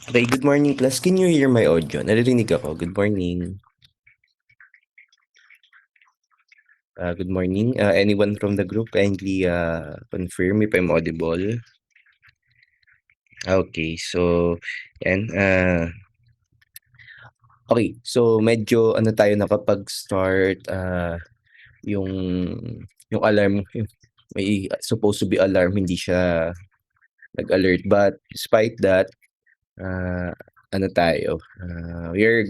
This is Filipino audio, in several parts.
Okay, good morning class. Can you hear my audio? Naririnig ako. Good morning. Good morning. Anyone from the group kindly confirm if I'm audible. Okay, so yan. Okay, so medyo ano tayo nakapag-start yung yung alarm may supposed to be alarm hindi siya nag-alert, but despite that ano tayo we're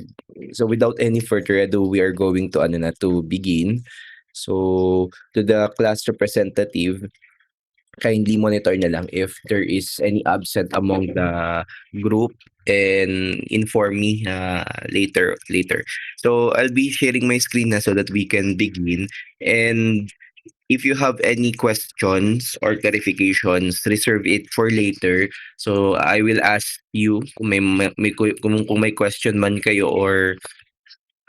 so without any further ado we are going to to begin. So to the class representative, kindly monitor na lang if there is any absent among the group and inform me later. So I'll be sharing my screen na so that we can begin. And if you have any questions or clarifications, reserve it for later. So I will ask you kung may question man kayo or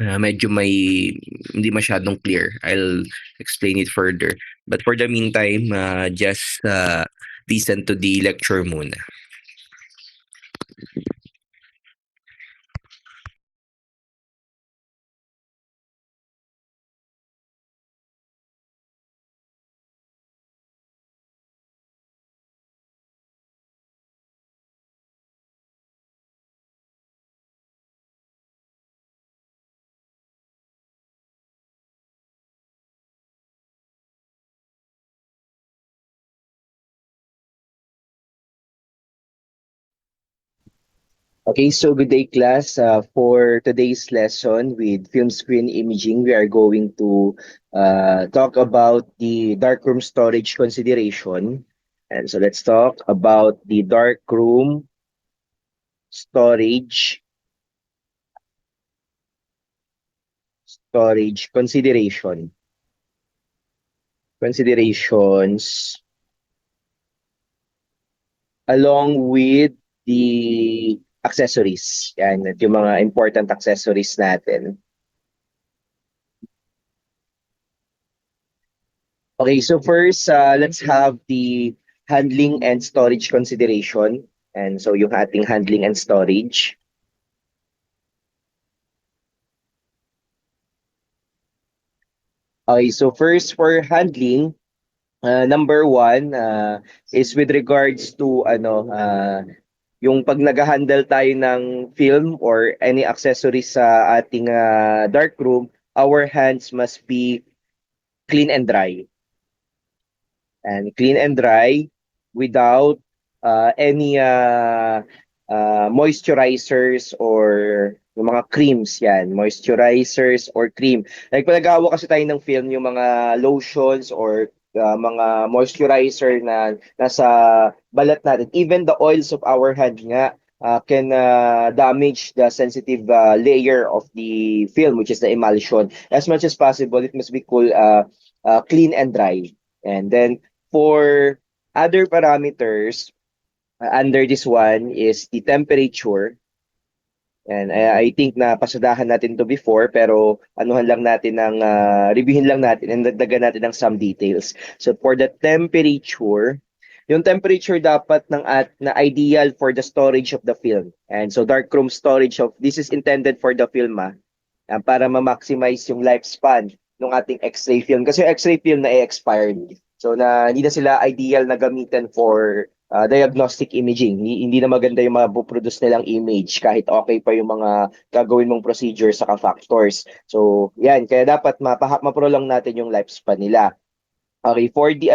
medyo hindi masyadong clear. I'll explain it further. But for the meantime, just listen to the lecture muna. Okay, so good day, class. For today's lesson with film screen imaging, we are going to talk about the darkroom storage consideration. And so let's talk about the darkroom storage considerations along with the accessories. Yan, at yung mga important accessories natin. Okay, so first, let's have the handling and storage consideration. And so yung ating handling and storage. Okay, so first for handling, number one is with regards to yung pag nag-handle tayo ng film or any accessories sa ating dark room, our hands must be clean and dry. And clean and dry without any moisturizers or yung mga creams yan, moisturizers or cream. Like pag nagawa kasi tayo ng film, yung mga lotions or mga moisturizer na nasa balat natin, even the oils of our hand nga can damage the sensitive layer of the film, which is the emulsion. As much as possible, it must be cool, clean and dry. And then for other parameters, under this one is the temperature. And I think na pasadahan natin to before pero anuhan lang natin ng reviewin lang natin and dagdagan natin ng some details. So for the temperature, yung temperature dapat na ideal for the storage of the film. And so darkroom storage of this is intended for the film para ma-maximize yung lifespan ng ating X-ray film kasi yung X-ray film na expired. So na hindi na sila ideal na gamitin for diagnostic imaging. Hindi na maganda yung mapuproduce nilang image kahit okay pa yung mga gagawin mong procedure sa factors. So, yan. Kaya dapat maprolong natin yung lifespan nila. Okay, for the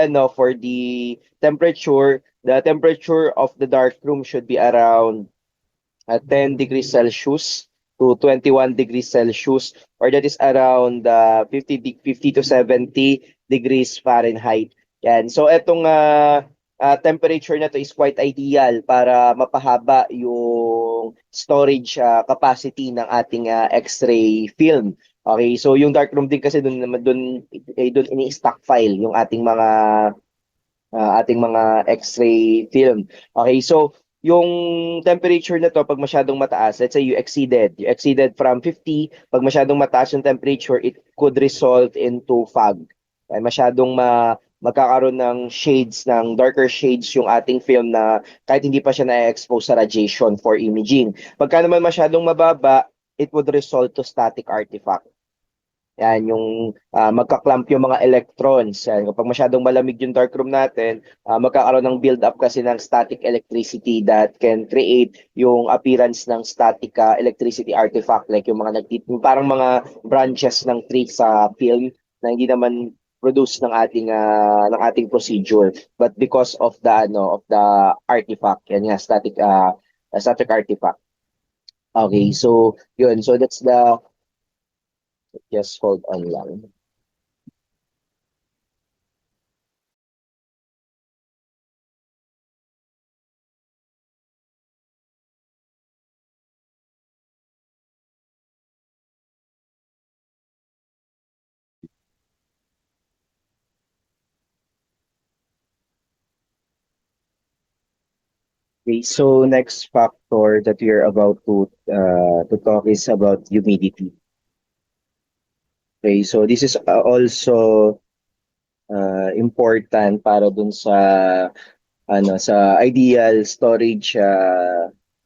temperature, the temperature of the dark room should be around 10 degrees Celsius to 21 degrees Celsius, or that is around 50 to 70 degrees Fahrenheit. Yan. So etong temperature na to is quite ideal para mapahaba yung storage capacity ng ating X-ray film. Okay, so yung darkroom din kasi doon ini-stockpile yung ating mga X-ray film. Okay, so yung temperature na to, pag masyadong mataas, let's say you exceeded from 50, pag masyadong mataas yung temperature, it could result into fog. Ay, masyadong magkakaroon ng shades, ng darker shades yung ating film na kahit hindi pa siya na-expose sa radiation for imaging. Pagka naman masyadong mababa, it would result to static artifact. Yan, yung magka-clump yung mga electrons. Yan, kapag masyadong malamig yung darkroom natin, magkakaroon ng build-up kasi ng static electricity that can create yung appearance ng static electricity artifact like yung mga yung parang mga branches ng tree sa film na hindi naman produce ng ating procedure, but because of the artifact, yan nga, static artifact. Okay, so yun, so that's the, just hold on lang. Okay, so next factor that we are about to talk is about humidity. Okay, so this is also important para dun sa ideal storage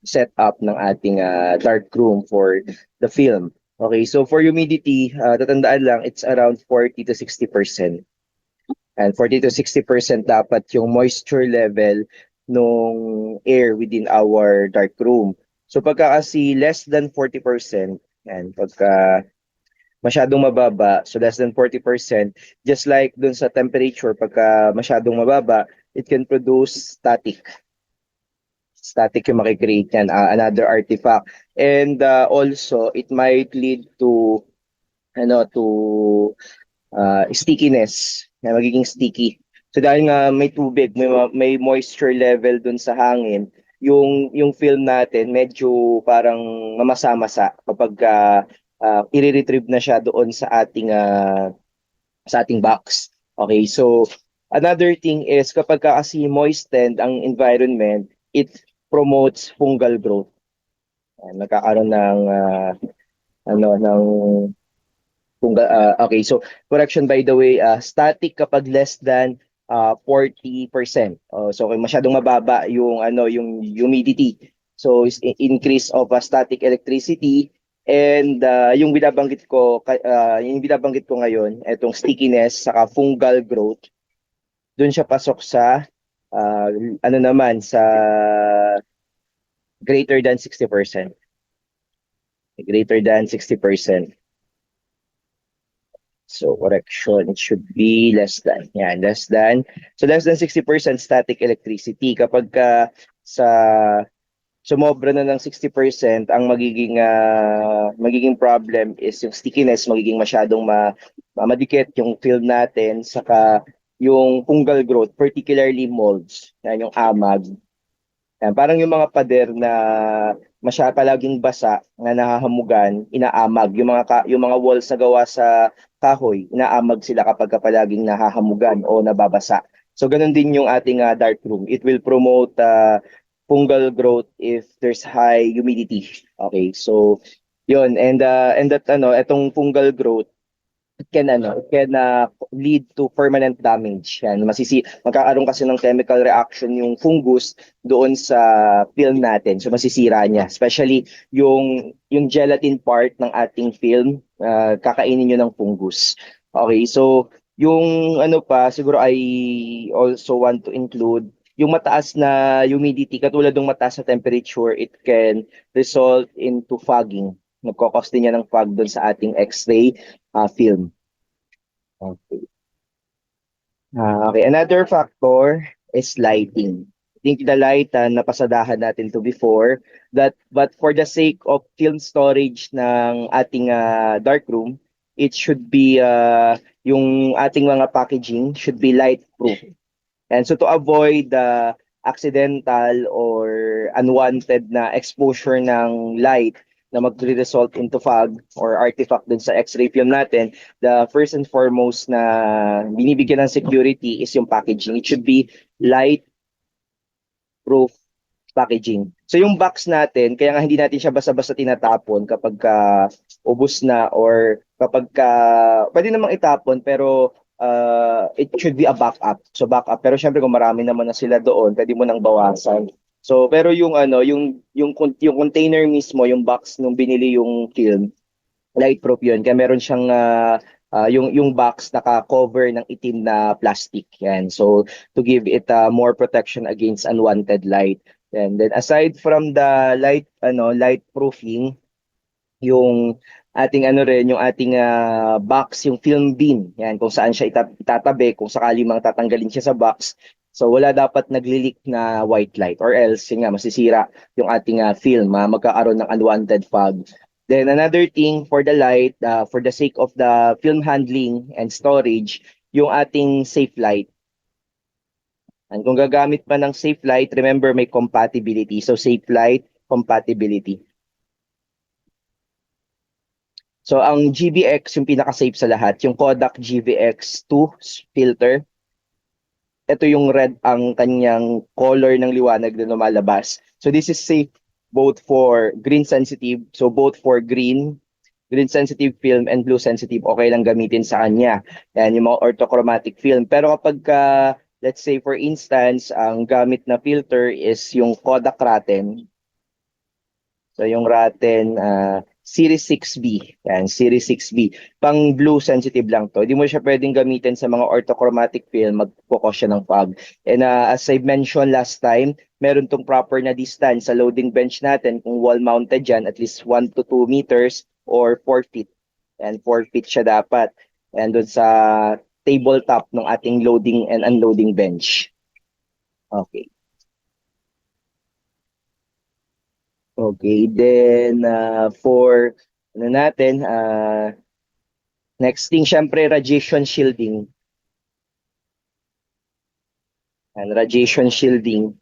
setup ng ating dark room for the film. Okay, so for humidity, tatandaan lang, it's around 40 to 60%. And 40 to 60% dapat yung moisture level nung air within our dark room. So pagka kasi less than 40%, and pagka masyadong mababa, so less than 40%, just like dun sa temperature, pagka masyadong mababa, it can produce static. Static yung makikreate yan, another artifact. And also, it might lead to to stickiness, na magiging sticky. So dahil nga may tubig, may moisture level dun sa hangin, yung film natin medyo parang mamasa-masa kapag i-retrieve na siya doon sa ating box. Okay, so another thing is kapag kasi moistened ang environment, it promotes fungal growth. Nagkakaroon ng ng okay, so correction by the way, static kapag less than 40%. So kung masyadong mababa yung humidity. So is increase of static electricity, and yung binabanggit ko ngayon, etong stickiness saka fungal growth, doon siya pasok sa uh, ano naman sa greater than 60%. Greater than 60%. So correction, it should be less than. Yan, less than. So less than 60% static electricity. Kapag sa sumobra na ng 60%, ang magiging problem is yung stickiness, magiging masyadong madikit yung film natin, saka yung fungal growth, particularly molds, yan yung amag. Yan, parang yung mga pader na palaging basa na nahahamugan, inaamag. Yung mga walls na gawa sa kahoy, inaamag sila kapag palaging nahahamugan o nababasa. So ganun din yung ating dark room. It will promote fungal growth if there's high humidity. Okay, so yun, and that etong fungal growth, it can lead to permanent damage. Yan, magkakaroon kasi ng chemical reaction yung fungus doon sa film natin. So masisira niya, especially yung gelatin part ng ating film, kakainin niyo ng fungus. Okay, so yung ano pa siguro I also want to include yung mataas na humidity, katulad ng mataas na temperature, it can result into fogging. Nagkakos din yan ng fog doon sa ating X-ray film. Okay. Okay. Another factor is lighting. I think the light, napasadahan natin to before, but for the sake of film storage ng ating dark room, it should be, yung ating mga packaging should be light proof. And so to avoid the accidental or unwanted na exposure ng light na mag-result into fog or artifact dun sa X-ray film natin, the first and foremost na binibigyan ng security is yung packaging. It should be light-proof packaging. So yung box natin, kaya nga hindi natin siya basta-basta tinatapon kapag ubos na, or kapag pwede namang itapon pero it should be a backup. So backup. Pero syempre kung marami naman na sila doon, pwede mo nang bawasan. So pero yung ano, yung container mismo, yung box nung binili yung film, lightproof yun. Kaya meron siyang yung box naka-cover ng itim na plastic. Yan. So to give it more protection against unwanted light. And then aside from the light proofing, yung ating ano rin, yung ating box, yung film bin. Yan, kung saan siya itatabi, kung sakali mang tatanggalin siya sa box. So wala dapat nagli-leak na white light or else yun nga masisira yung ating film, magkakaroon ng unwanted fog. Then another thing for the light, for the sake of the film handling and storage, yung ating safe light. And kung gagamit pa ng safe light, remember may compatibility. So safe light, compatibility. So ang GVX yung pinaka-safe sa lahat, yung Kodak GVX2 filter. Ito yung red ang kanyang color ng liwanag na lumalabas. So this is safe both for green sensitive, so both for green sensitive film and blue sensitive, okay lang gamitin sa kanya. Yan yung mga orthochromatic film. Pero kapag let's say for instance, ang gamit na filter is yung Kodak Raten. So yung Raten Series 6B. Yan, Series 6B. Pang blue sensitive lang to. Hindi mo siya pwedeng gamitin sa mga orthochromatic film, magpo-cause siya ng fog. And as I mentioned last time, meron tong proper na distance sa loading bench natin. Kung wall mounted dyan, at least 1 to 2 meters or 4 feet. And 4 feet siya dapat. And doon sa tabletop ng ating loading and unloading bench. Okay. Okay, then for ano natin, next thing syempre radiation shielding. And radiation shielding.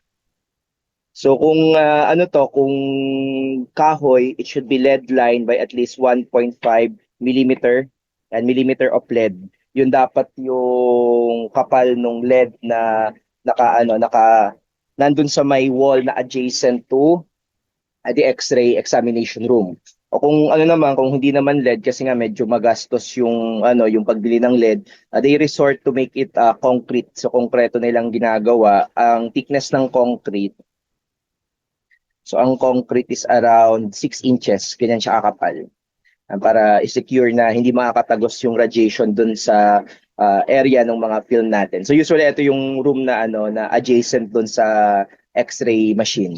So kung ano to, kung kahoy, it should be lead line by at least 1.5 millimeter and millimeter of lead. Yun dapat yung kapal ng lead na naka nandun sa may wall na adjacent to the X-ray examination room. O kung ano naman, kung hindi naman LED kasi nga medyo magastos yung yung pagbili ng LED, they resort to make it concrete. So konkreto nilang ginagawa. Ang thickness ng concrete, so ang concrete is around 6 inches, ganyan siya kakapal. Para i-secure na hindi makakatagos yung radiation dun sa area ng mga film natin. So usually ito yung room na na adjacent dun sa X-ray machine.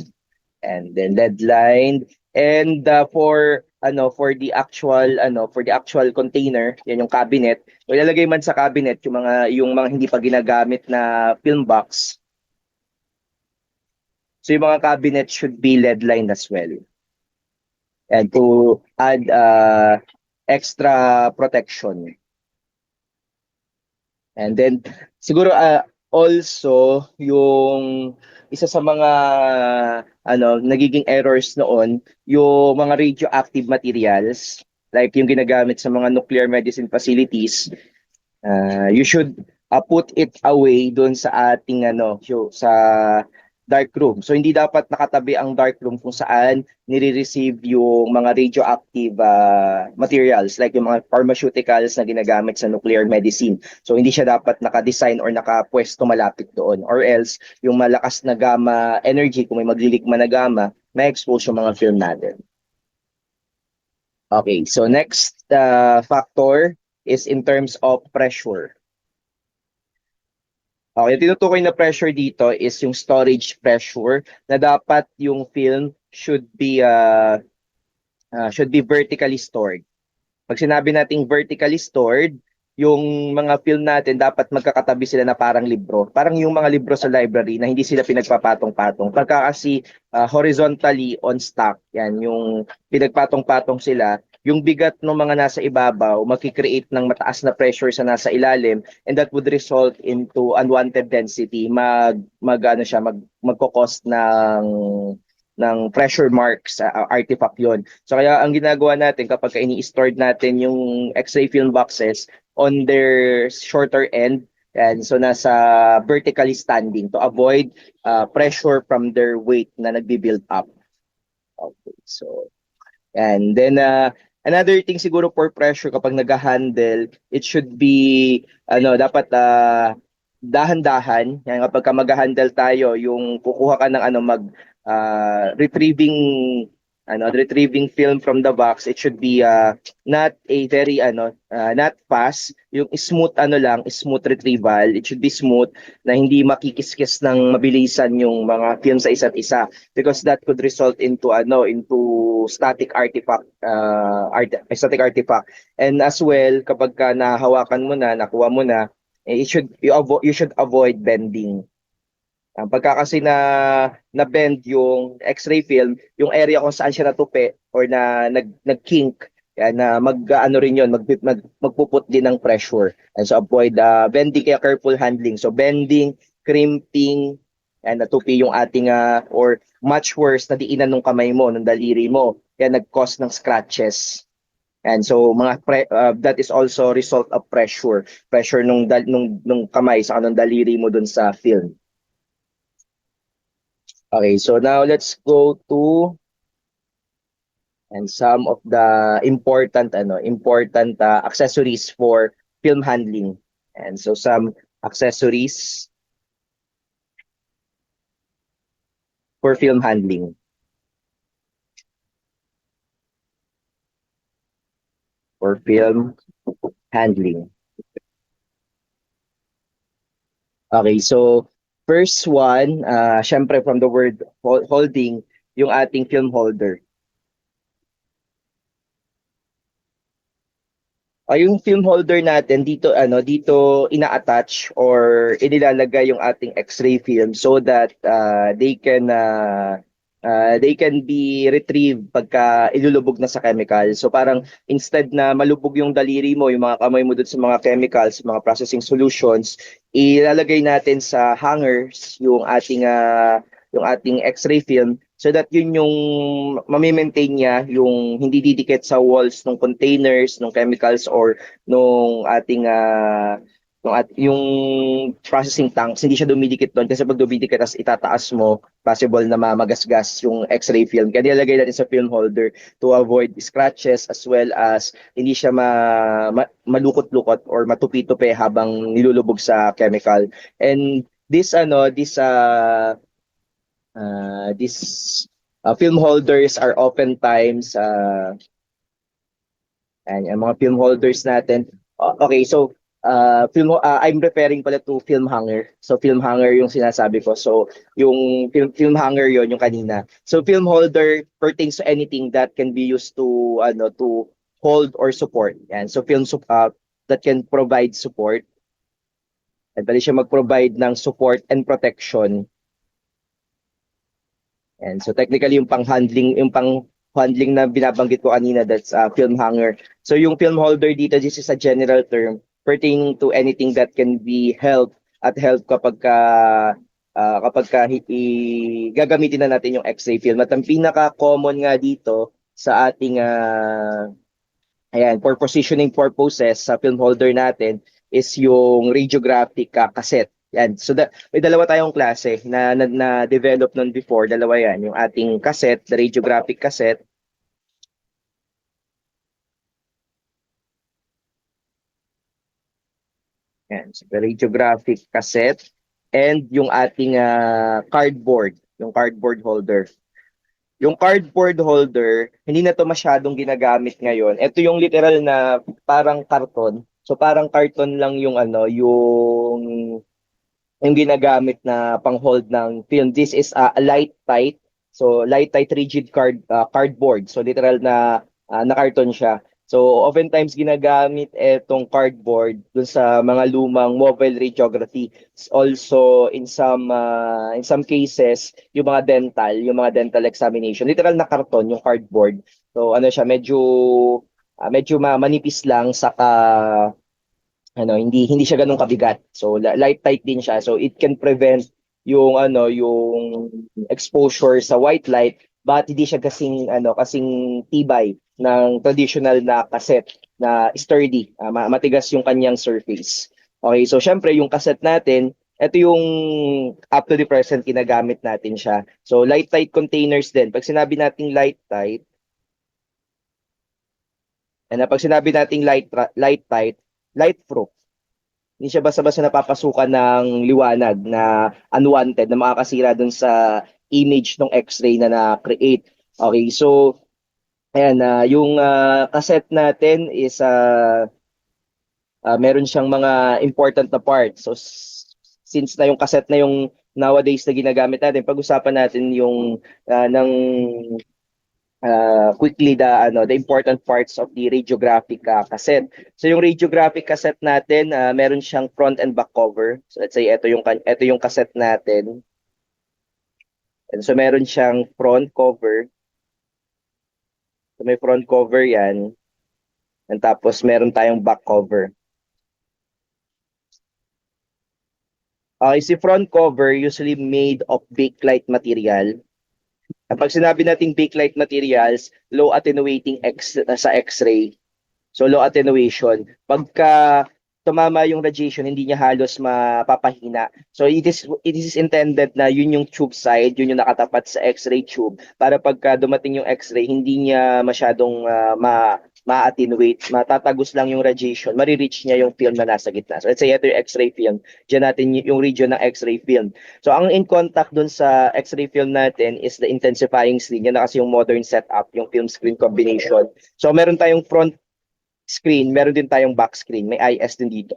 And then lead lined, and for the actual container, yan yung cabinet. So ilalagay man sa cabinet yung mga hindi pa ginagamit na film box. So yung mga cabinet should be lead lined as well, and to add extra protection. And then siguro also yung isa sa mga nagiging errors noon, yung mga radioactive materials like yung ginagamit sa mga nuclear medicine facilities, you should put it away doon sa ating sa dark room. So hindi dapat nakatabi ang dark room kung saan nire-receive yung mga radioactive materials like yung mga pharmaceuticals na ginagamit sa nuclear medicine. So hindi siya dapat naka-design or nakapwesto malapit doon, or else yung malakas na gamma energy, kung may maglilikma na gamma, ma-expose yung mga film natin. Okay, so next factor is in terms of pressure. Okay, yung tinutukoy na pressure dito is yung storage pressure, na dapat yung film should be vertically stored. Pag sinabi nating vertically stored, yung mga film natin dapat magkakatabi sila na parang libro. Parang yung mga libro sa library na hindi sila pinagpapatong-patong. Pagka kasi horizontally on stack, yan, yung pinagpatong-patong sila, yung bigat ng mga nasa ibabaw magki-create ng mataas na pressure sa nasa ilalim, and that would result into unwanted density. Magko-cause ng pressure marks, artifact yon. So kaya ang ginagawa natin kapag ini-stored natin yung X-ray film boxes on their shorter end, and so nasa vertically standing to avoid pressure from their weight na nagbi-build up. Okay, so and then Another thing siguro for pressure kapag nag-handle, it should be dapat dahan-dahan. Yan kapag ka mag-handle tayo, yung kukuha ka ng retrieving retrieving film from the box, it should be not a very not fast, yung smooth smooth retrieval. It should be smooth na hindi makikiskis ng mabilisan yung mga film sa isa't isa because that could result into static artifact static artifact. And as well kapag ka nahawakan mo na, nakuha mo na, you should avoid bending. Pagka kasi na bend yung X-ray film, yung area kung saan siya natupi or nag-kink, yan, na mag-ano rin yun, magpuput din ng pressure. And so avoid bending, kaya careful handling. So bending, crimping, yan, natupi yung ating, or much worse, nadiinan ng kamay mo, ng daliri mo, kaya nag-cause ng scratches. And so that is also result of pressure nung kamay sa nung daliri mo dun sa film. Okay, so now let's go to and some of the important accessories for film handling. And so some accessories for film handling. For film handling. Okay, so first one, syempre from the word holding, yung ating film holder. Yung film holder natin dito ina-attach or inilalagay yung ating X-ray film so that they can be retrieved pagka ilulubog na sa chemical. So parang instead na malubog yung daliri mo, yung mga kamay mo dun sa mga chemicals, mga processing solutions, ilalagay natin sa hangers yung ating X-ray film so that yun yung mamimaintain niya yung hindi didikit sa walls ng containers, ng chemicals or nung ating yung processing tanks, hindi siya dumidikit doon kasi pag dumidikit as itataas mo, possible na magasgas yung X-ray film. Kaya nilagay natin sa film holder to avoid scratches as well as hindi siya malukot-lukot or matupi-tupi habang nilulubog sa chemical. And these film holders are oftentimes and yung mga film holders natin. Okay, so I'm referring pala to film hanger. So film hanger yung sinasabi ko. So yung film hanger yon yung kanina. So film holder pertains to anything that can be used to hold or support. Yan. So that can provide support. And pwede siya mag-provide ng support and protection. And so technically yung pang-handling na binabanggit ko kanina, that's film hanger. So yung film holder dito, this is a general term pertaining to anything that can be held gagamitin na natin yung X-ray film. At ang pinaka-common nga dito sa ating for positioning purposes sa film holder natin is yung radiographic cassette. Yan. So may dalawa tayong klase na develop nun before, dalawa yan, yung ating cassette, the radiographic cassette. Yan, so the radiographic cassette and yung ating yung cardboard holder. Yung cardboard holder, hindi na to masyadong ginagamit ngayon. Ito yung literal na parang karton. So parang karton lang yung ginagamit na pang-hold ng film. This is a light tight. So light tight rigid cardboard. So literal na karton siya. So oftentimes ginagamit itong cardboard dun sa mga lumang mobile radiography. Also in some cases yung mga dental examination. Literal na karton yung cardboard. So siya medyo manipis lang saka hindi siya ganun kabigat. So light tight din siya. So it can prevent yung exposure sa white light but hindi siya kasing tibay ng traditional na cassette na sturdy, matigas yung kanyang surface. Okay, so syempre yung cassette natin, ito yung up to the present ginagamit natin siya. So light tight containers din. Pag sinabi nating light tight, And pag sinabi nating light tight, light proof, hindi siya basta-basta napapasukan ng liwanag na unwanted na makakasira dun sa image ng X-ray na na-create. Okay, so ayan, yung cassette natin is meron siyang mga important na parts. So since na yung cassette na yung nowadays na ginagamit natin, pag-usapan natin yung ng quickly the important parts of the radiographic cassette. So yung radiographic cassette natin, meron siyang front and back cover. So let's say ito yung cassette natin. And so meron siyang front cover. So may front cover 'yan. And tapos meron tayong back cover. Okay, si front cover usually made of bakelite material. Kapag sinabi nating bakelite materials, low attenuating sa X-ray. So low attenuation. Pagka tumama yung radiation, hindi niya halos mapapahina. So it is intended na yun yung tube side, yun yung nakatapat sa X-ray tube para pagka dumating yung X-ray, hindi niya masyadong ma-attenuate, matatagos lang yung radiation, marireach niya yung film na nasa gitna. So let's say ito yung X-ray film, dyan natin yung region ng X-ray film. So ang in contact dun sa X-ray film natin is the intensifying screen. Yan na kasi yung modern setup, yung film screen combination. So meron tayong front screen, meron din tayong back screen. May IS din dito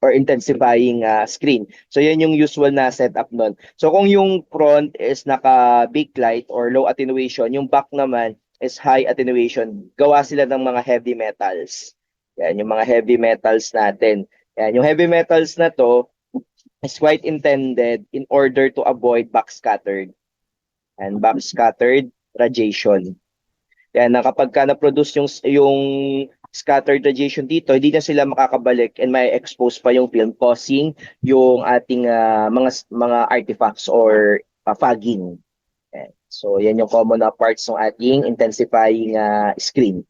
or intensifying screen. So yan yung usual na setup nun. So kung yung front is naka-bakelite or low attenuation, yung back naman is high attenuation. Gawa sila ng mga heavy metals. Yan, yung mga heavy metals natin. Yan, yung heavy metals na to is quite intended in order to avoid backscattered and backscattered radiation. Yan, na kapag ka na-produce yung scattered radiation dito, hindi na sila makakabalik and may expose pa yung film causing yung ating mga artifacts or fogging. Yan. So yan yung common na parts ng ating intensifying screen.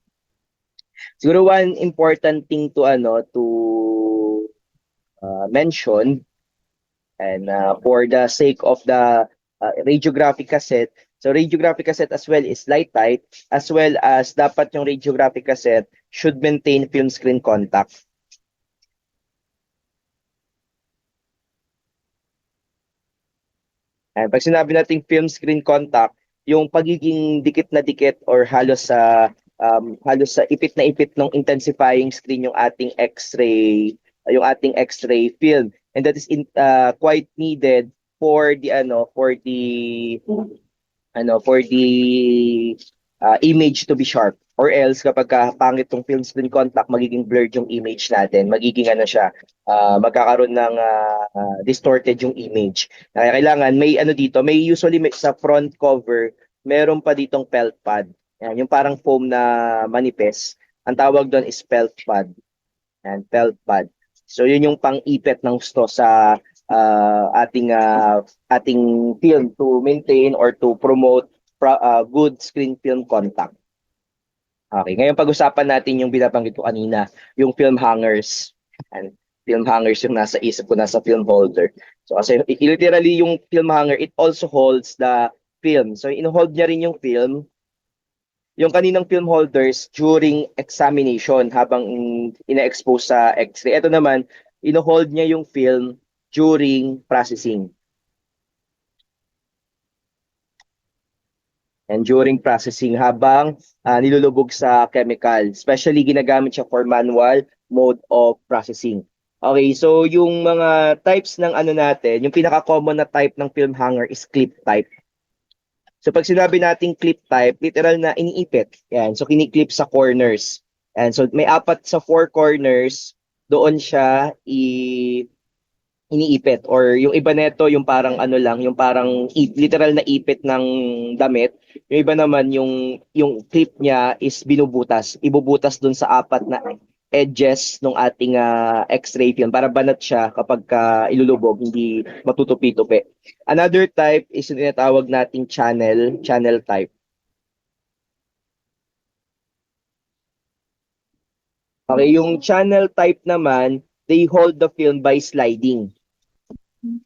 Siguro one important thing to mention and for the sake of the radiographic cassette, so radiographic cassette as well is light tight, as well as dapat yung radiographic cassette should maintain film screen contact. And pag sinabi nating film screen contact, yung pagiging dikit na dikit or halos sa ipit na ipit ng intensifying screen yung ating X-ray film, and that is quite needed for the image to be sharp, or else kapag pangit tong film screen contact, magiging blurred yung image natin, magiging magkakaroon ng distorted yung image. Kaya kailangan may usually sa front cover meron pa ditong felt pad. Yan, yung parang foam na manipis. Ang tawag doon is felt pad. Yan, felt pad. So yun yung pang-ipit ng gusto sa ating film to maintain or to promote good screen film contact. Okay, ngayon pag-usapan natin yung binabanggit ko kanina, yung film hangers. And film hangers yung nasa isip ko, nasa film holder. So kasi literally yung film hanger, it also holds the film. So in-hold niya rin yung film, yung kaninang film holders during examination habang ina-expose sa X-ray. Ito naman, ino-hold niya yung film during processing. And during processing habang nilulubog sa chemical. Especially ginagamit siya for manual mode of processing. Okay, so yung mga types ng natin, yung pinaka-common na type ng film hanger is clip type. So pag sinabi nating clip type, literal na iniipit. Yan, so kiniklip sa corners. And so may apat sa four corners, doon siya iniipit, or yung iba neto yung parang lang, yung parang literal na ipit ng damit. Yung iba naman yung clip niya is binubutas, ibubutas dun sa apat na edges ng ating X-ray film para banat siya kapag ilulubog, hindi matutupi-tupi. Another type is yung tinatawag nating channel type. Okay, yung channel type naman, they hold the film by sliding.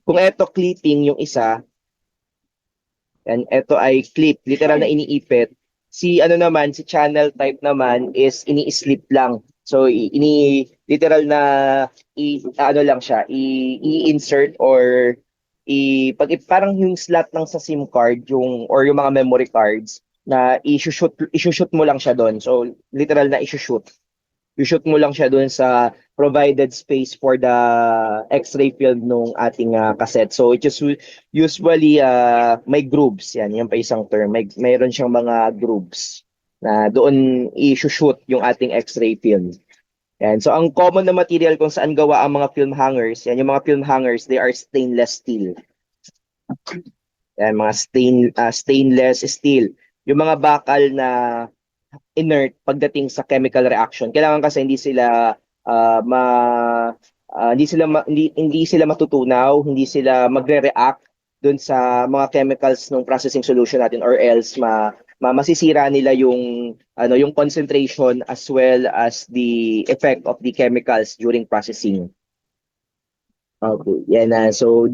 Kung eto clipping yung isa, and ito ay clip, literal na iniipit. Si ano naman, si channel type naman is ini-sleep lang. So literal na ano lang siya, i-insert or parang yung slot ng sa SIM card yung or yung mga memory cards na i-shoot mo lang siya doon. So literal na i-shoot. I-shoot mo lang siya doon sa provided space for the X-ray film nung ating cassette. So it just usually may grooves yan, yan pa isang term. Mayroon siyang mga grooves na doon i-shoot yung ating X-ray film. Yan. So ang common na material kung saan gawa ang mga film hangers, yan yung mga film hangers, they are stainless steel. Yan, mga stainless steel. Yung mga bakal na inert pagdating sa chemical reaction. Kailangan kasi hindi sila ah, ma hindi sila matutunaw, hindi sila magre-react dun sa mga chemicals ng processing solution natin or else masisira nila yung yung concentration as well as the effect of the chemicals during processing. Okay, yan na. So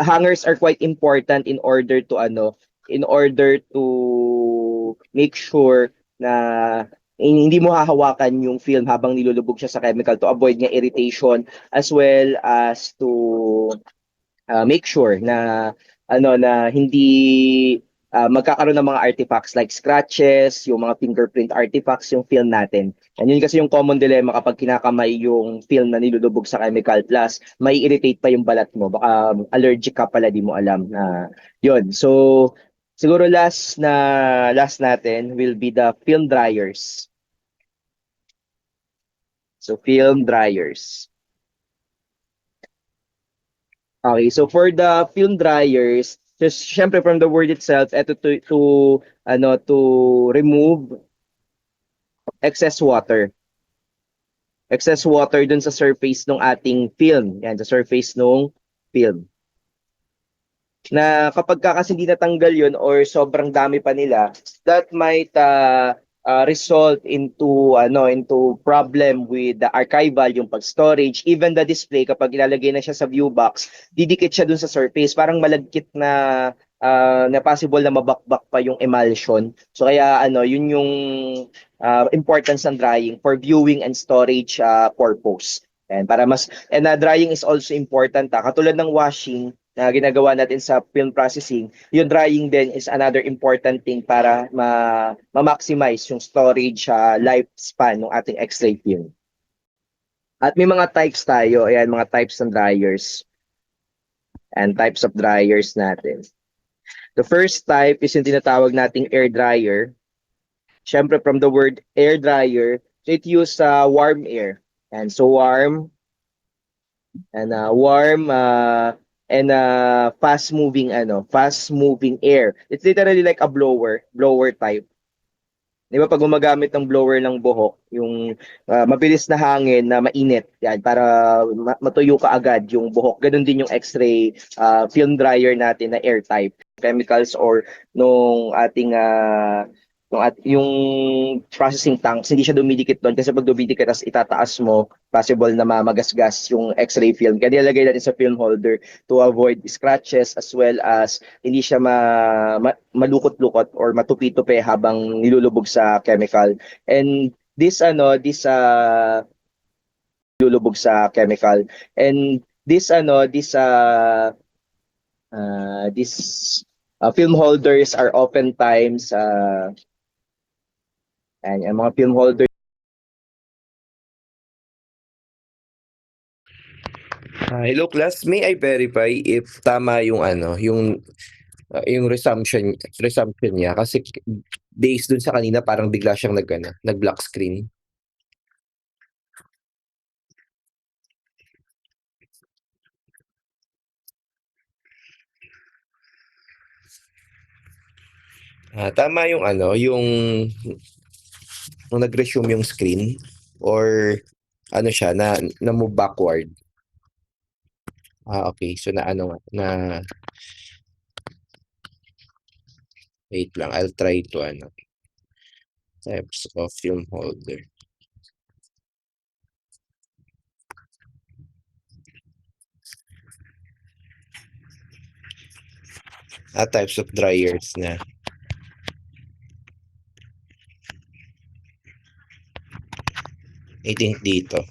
hangers are quite important in order to make sure na hindi mo hahawakan yung film habang nilulubog siya sa chemical to avoid nga irritation as well as to make sure na na hindi magkakaroon ng mga artifacts like scratches, yung mga fingerprint artifacts yung film natin. And yun kasi yung common dilemma kapag kinakamay yung film na nilulubog sa chemical plus may irritate pa yung balat mo. Baka allergic ka pala, di mo alam na yun. So siguro last natin will be the film dryers. So film dryers. Okay, so for the film dryers, just syempre from the word itself, ito to remove excess water. Excess water dun sa surface ng ating film. Yan, sa surface ng film. Na kapag kasi hindi natanggal yun or sobrang dami pa nila, that might result into problem with the archival, yung pag-storage, even the display kapag ilalagay na siya sa view box, didikit siya dun sa surface, parang malagkit na possible na mabakbak pa yung emulsion. So kaya yun yung importance ng drying for viewing and storage purpose. And drying is also important. Katulad ng washing na ginagawa natin sa film processing, yung drying din is another important thing para ma-maximize yung storage lifespan ng ating X-ray film. At may mga types tayo, ayan, mga types ng dryers and types of dryers natin. The first type is yung tinatawag nating air dryer. Siyempre from the word air dryer, it use warm air. And so warm and fast moving air. It's literally like a blower type. Di ba pag gumagamit ng blower ng buhok, yung mabilis na hangin na mainit, yan, para matuyo ka agad yung buhok. Ganun din yung X-ray film dryer natin na air type. Chemicals or yung processing tanks, hindi siya dumidikit doon kasi pag dumidikit tas itataas mo, possible na magasgas yung X-ray film. Kaya nilalagay natin sa film holder to avoid scratches as well as hindi siya malukot-lukot or matupi-tupi habang nilulubog sa chemical. And lulubog sa chemical. And this film holders are oftentimes and yung mga film holder. Hello class, may I verify if tama yung yung resumption niya kasi based dun sa kanina parang bigla siyang nag-black screen. Tama yung nung nag-resume yung screen or siya na move backward. Okay. So wait lang, I'll try to types of film holder. Types of dryers na. I think dito.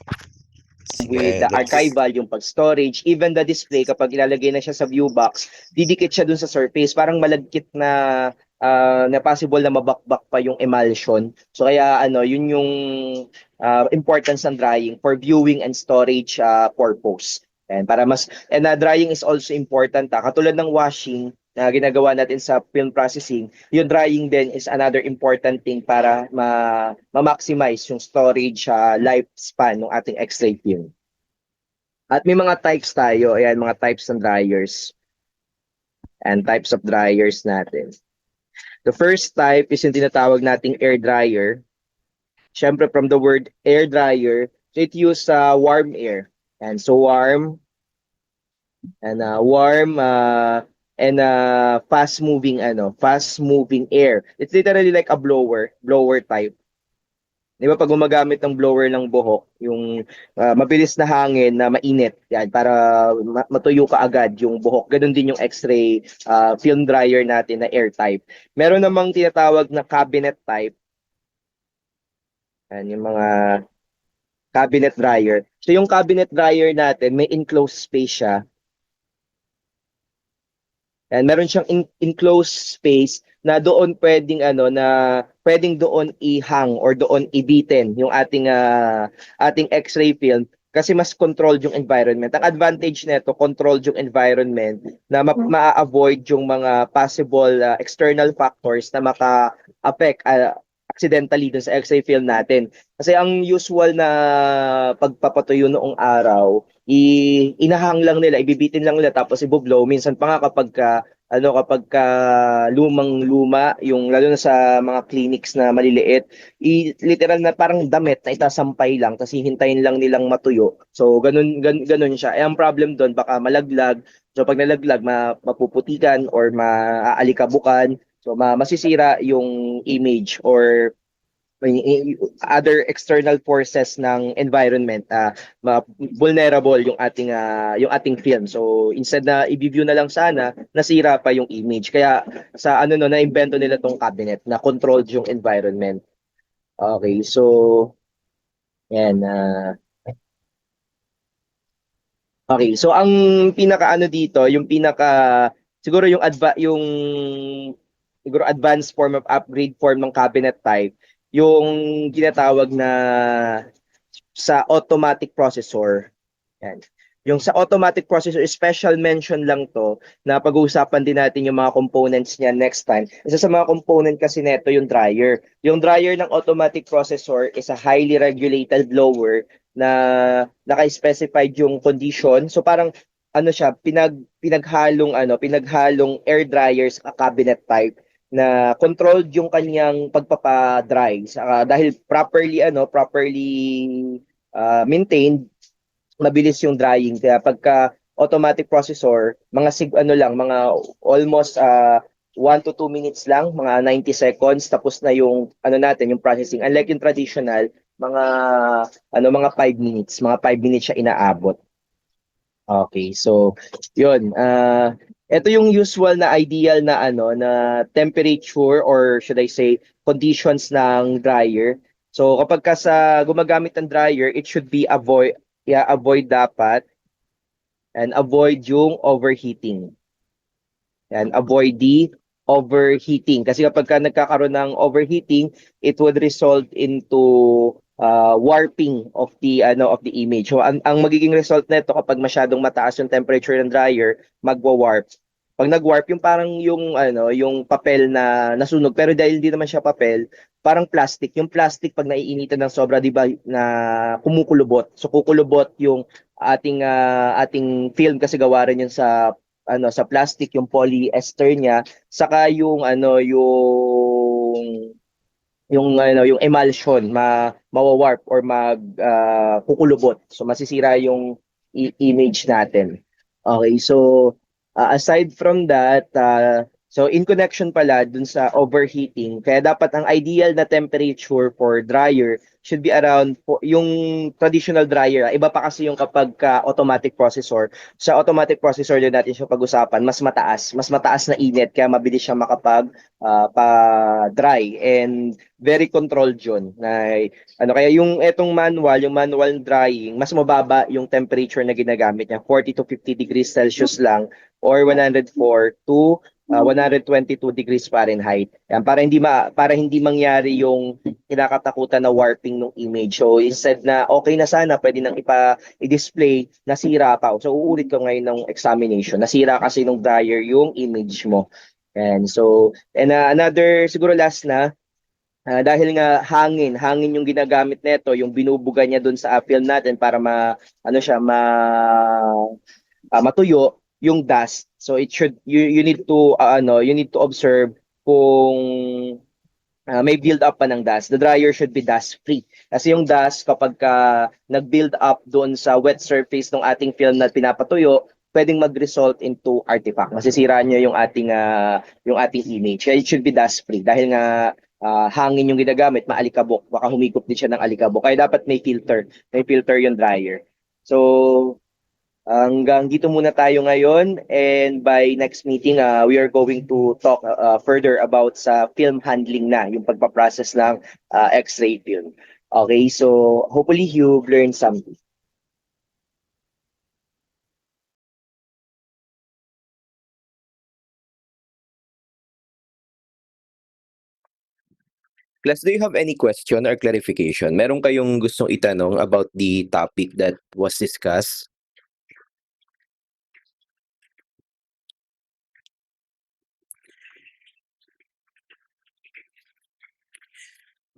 with Sige, the archival, yung pag-storage, even the display, kapag ilalagay na siya sa view box, didikit siya dun sa surface, parang malagkit na possible na mabakbak pa yung emulsion. So kaya ano, yun yung importance ng drying for viewing and storage purpose. And para mas drying is also important. Katulad ng washing na ginagawa natin sa film processing, yung drying din is another important thing para ma-maximize yung storage lifespan ng ating X-ray film. At may mga types tayo, ayan, mga types ng dryers and types of dryers natin. The first type is yung tinatawag nating air dryer. Siyempre from the word air dryer, so it use warm air. And so warm and fast moving air. It's literally like a blower type. Di ba pag gumagamit ng blower ng buhok, yung mabilis na hangin na mainit, yan, para matuyo ka agad yung buhok. Ganun din yung X-ray film dryer natin na air type. Meron namang tinatawag na cabinet type. Yan, yung mga cabinet dryer. So yung cabinet dryer natin, may enclosed space siya. And meron siyang enclosed space na doon pwedeng doon ihang or doon ibitin yung ating X-ray film kasi mas controlled yung environment. Ang advantage nito, controlled yung environment na ma-avoid yung mga possible external factors na maka-affect accidentally dun sa X-ray film natin. Kasi ang usual na pagpapatuyo noong araw, inahang lang nila, ibibitin lang nila tapos ibublow. Minsan pa nga kapag ka lumang-luma, yung lalo na sa mga clinics na maliliit, literal na parang damit na itasampay lang tapos hihintayin lang nilang matuyo. So ganun siya. Ang problem doon baka malaglag. So pag nalaglag, mapuputikan or maaalikabukan. So masisira yung image or other external forces ng environment vulnerable yung ating film. So instead na i-view na lang sana, nasira pa yung image. Kaya sa ano no na-invento nila tong cabinet na controlled yung environment. Okay, so yan okay, so ang pinaka ano dito, yung pinaka siguro yung siguro advanced form of upgrade form ng cabinet type, yung ginatawag na sa automatic processor. Yan. Yung sa automatic processor, special mention lang to na pag-uusapan din natin yung mga components niya next time. Isa sa mga component kasi neto yung dryer. Yung dryer ng automatic processor is a highly regulated blower na naka-specified yung condition. So parang ano siya, pinaghalong air dryer sa cabinet type na controlled yung kanyang pagpapa-dry. Dahil properly maintained, mabilis yung drying. Kaya pagka automatic processor, mga almost 1 to 2 minutes lang, mga 90 seconds tapos na yung yung processing. Unlike yung traditional, mga 5 minutes, mga 5 minutes siya inaabot. Okay, so yun. Ito yung usual na ideal na temperature or should I say conditions ng dryer. So kapag ka sa gumagamit ng dryer, it should be avoid dapat and avoid yung overheating. And avoid the overheating. Kasi kapag ka nagkakaroon ng overheating, it would result into warping of the image. So ang magiging result nito kapag masyadong mataas yung temperature ng dryer, magwa-warp. Pag nag-warp, yung parang yung papel na nasunog, pero dahil hindi naman siya papel, parang plastic. Yung plastic pag naiinitan ng sobra, 'di ba, na kumukulubot. So kukulubot yung ating film kasi gawa rin yun sa plastic, yung polyester niya, saka yung emulsion mawawarp or kukulubot. So masisira yung image natin. Okay, so aside from that, so in connection pala dun sa overheating, kaya dapat ang ideal na temperature for dryer should be around yung traditional dryer. Iba pa kasi yung kapag automatic processor. Sa automatic processor din natin siya pag-usapan, mas mataas na init kaya mabilis siya makapag pa-dry and very controlled yun. Na, ano kaya yung manual drying, mas mababa yung temperature na ginagamit niya, 40 to 50 degrees Celsius lang or 104 to 122 degrees Fahrenheit. Yan, para hindi mangyari yung kinakatakutan na warping ng image. So instead na okay na sana, pwede nang i-display, nasira pa. So uulit ko ngayon ng examination. Nasira kasi nung dryer yung image mo. Another siguro last na, dahil nga hangin yung ginagamit nito, yung binubuga niya doon sa film natin para ano siya, matuyo yung dust. So you need to you need to observe kung may build up pa ng dust. The dryer should be dust free. Kasi yung dust kapag nag-build up doon sa wet surface ng ating film na pinapatuyo, pwedeng mag-result into artifact. Masisira niya yung ating image. Kaya it should be dust free dahil nga hangin yung ginagamit, maalikabok. Baka humikop din siya ng alikabok. Kaya dapat may filter. May filter yung dryer. So, hanggang dito muna tayo ngayon and by next meeting we are going to talk further about sa film handling na, yung pagpaprocess ng X-ray film. Okay, so hopefully you've learned something. Class, do you have any question or clarification? Meron kayong gustong itanong about the topic that was discussed?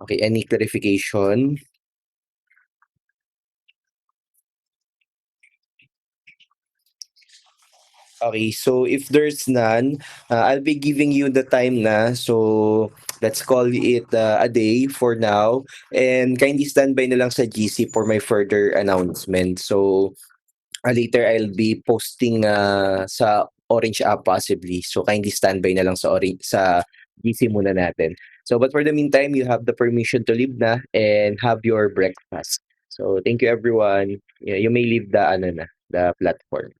Okay, any clarification? Okay, so if there's none, I'll be giving you the time na. So let's call it a day for now. And kindly standby na lang sa GC for my further announcement. So later I'll be posting sa Orange app possibly. So kindly standby na lang sa GC muna natin. So but for the meantime, you have the permission to leave na and have your breakfast. So thank you everyone. Yeah, you may leave the the platform.